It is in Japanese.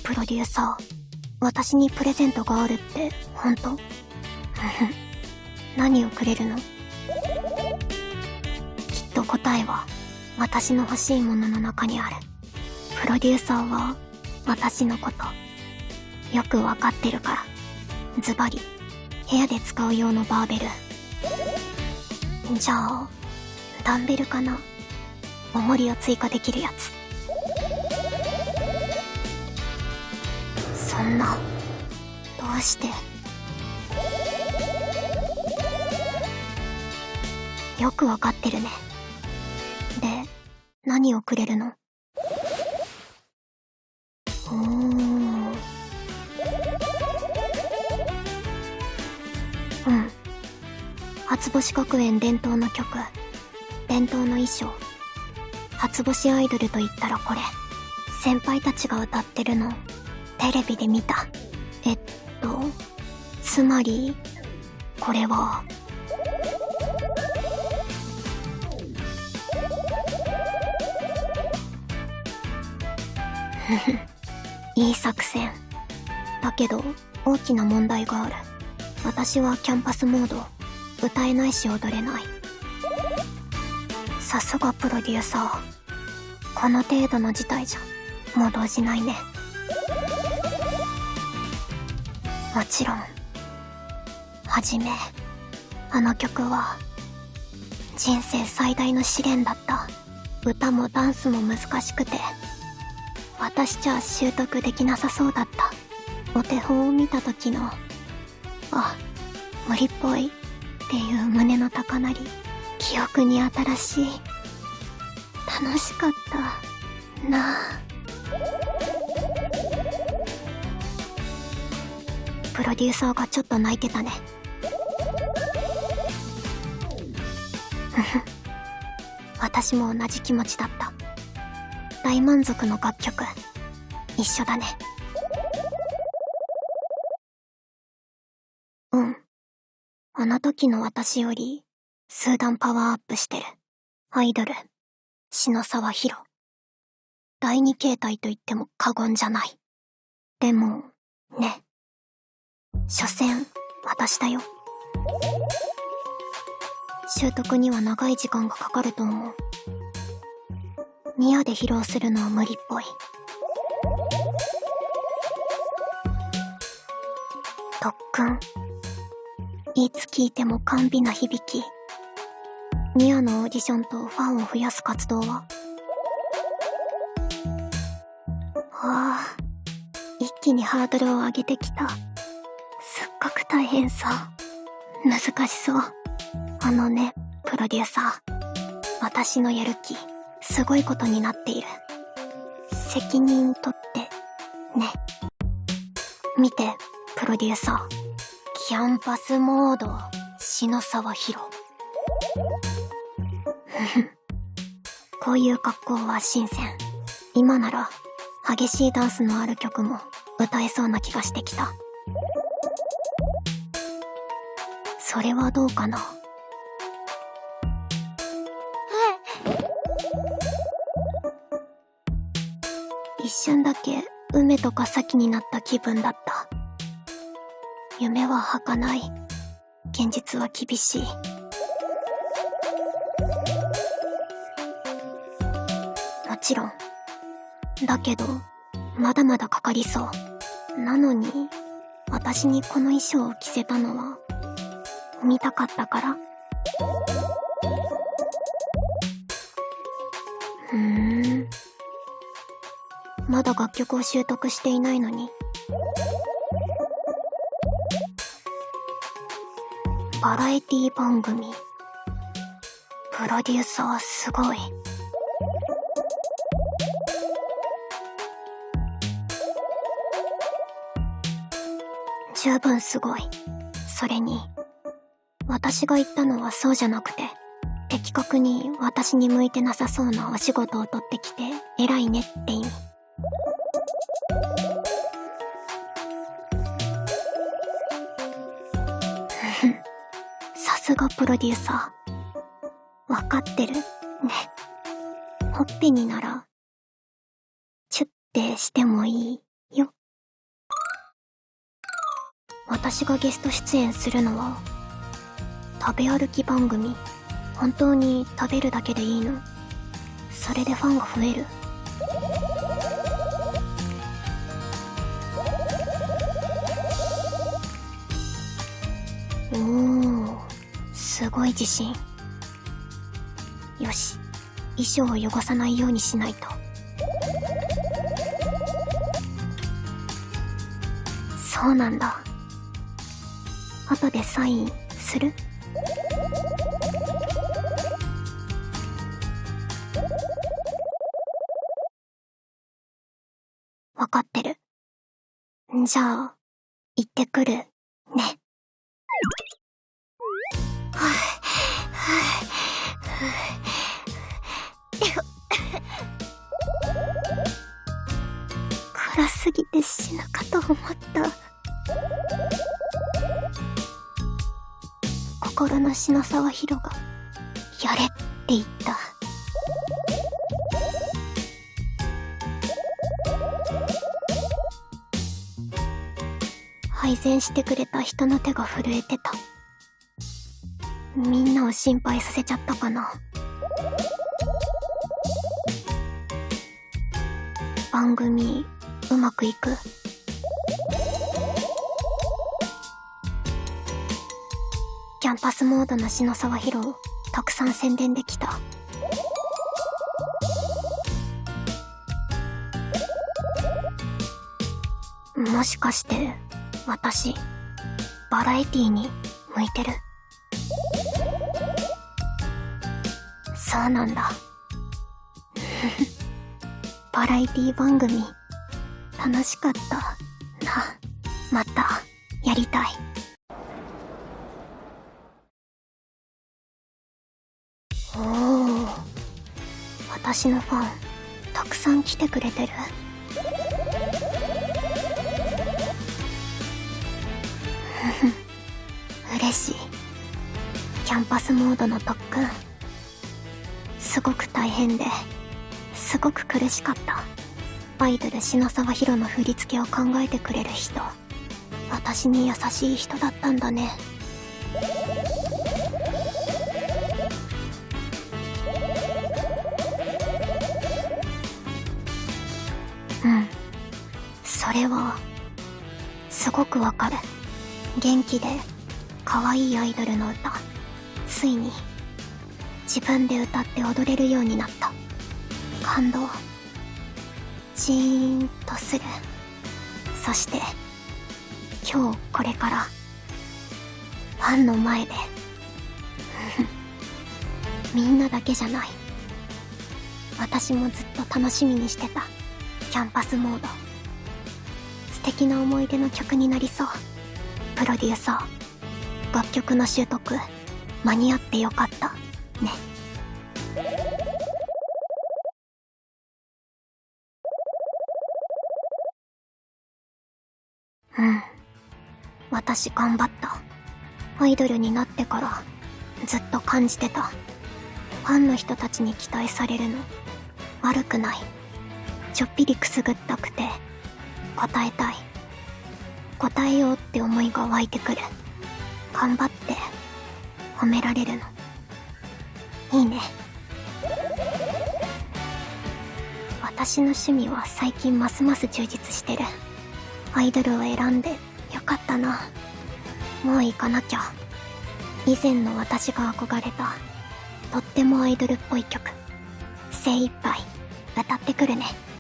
プロデューサー、私にプレゼントがあるって本当？何をくれるの？きっと答えは私の欲しいものの中にある。プロデューサーは私のことよくわかってるから。ズバリ部屋で使う用のバーベル。じゃあダンベルかな。重りを追加できるやつ。そんな、どうして？よくわかってるね。で、何をくれるの？初星学園伝統の曲、伝統の衣装。初星アイドルと言ったらこれ。先輩たちが歌ってるの、テレビで見た。つまり、これは。いい作戦。だけど、大きな問題がある。私はキャンパスモード、歌えないし踊れない。さすがプロデューサー。この程度の事態じゃ、もう動じないね。もちろん、はじめ、あの曲は、人生最大の試練だった。歌もダンスも難しくて、私じゃ習得できなさそうだった。お手本を見た時の、無理っぽいっていう胸の高鳴り、記憶に新しい。楽しかったなあ。プロデューサーがちょっと泣いてたね。私も同じ気持ちだった。大満足の楽曲。一緒だね。あの時の私より数段パワーアップしてる。アイドル、篠沢ヒロ。第二形態と言っても過言じゃない。でも、ね。所詮、私だよ。習得には長い時間がかかると思う。ニアで披露するのは無理っぽい。特訓。いつ聴いても甘美な響き。ニアのオーディションとファンを増やす活動は？一気にハードルを上げてきた。すっごく大変そう。難しそう。あのね、プロデューサー。私のやる気、すごいことになっている。責任取って、ね。見て、プロデューサー。キャンパスモード、篠沢ヒロ。こういう格好は新鮮。今なら、激しいダンスのある曲も歌えそうな気がしてきた。それはどうかな？一瞬だけ梅とか咲になった気分だった。夢は儚い。現実は厳しい。もちろん。だけど、まだまだかかりそう。なのに、私にこの衣装を着せたのは、見たかったから。まだ楽曲を習得していないのに。バラエティ番組。プロデューサーすごい。十分すごい。それに、私が言ったのはそうじゃなくて、的確に私に向いてなさそうなお仕事を取ってきて偉いねって意味。さすがプロデューサー。わかってるね。ほっぺになら、チュッてしてもいいよ。私がゲスト出演するのは食べ歩き番組。本当に食べるだけでいいの？それでファンが増える？おー、すごい自信。よし、衣装を汚さないようにしないと。そうなんだ。後でサインする？わかってる。じゃあ、行ってくるね。暗すぎて死ぬかと思った。心の篠沢ひろがやれって言った。配膳してくれた人の手が震えてた。みんなを心配させちゃったかな。番組うまくいく？キャンパスモードの篠沢ひろをたくさん宣伝できた。もしかして私バラエティに向いてる？そうなんだ。バラエティ番組楽しかったな。またやりたい。おー、私のファンたくさん来てくれてる。嬉しい。キャンパスモードの特訓すごく大変ですごく苦しかった。アイドル篠沢ひろの振り付けを考えてくれる人、私に優しい人だったんだね。それはすごくわかる。元気で可愛いアイドルの歌、ついに自分で歌って踊れるようになった。感動、ジーンとする。そして今日これからファンの前でみんなだけじゃない、私もずっと楽しみにしてたキャンパスモード。素敵な思い出の曲になりそう。プロデューサー、楽曲の習得間に合ってよかったね。私頑張った。アイドルになってからずっと感じてた。ファンの人たちに期待されるの悪くない。ちょっぴりくすぐったくて答えたい。答えようって思いが湧いてくる。頑張って褒められるのいいね。私の趣味は最近ますます充実してる。アイドルを選んでよかったな。もう行かなきゃ。以前の私が憧れたとってもアイドルっぽい曲、精一杯歌ってくるね。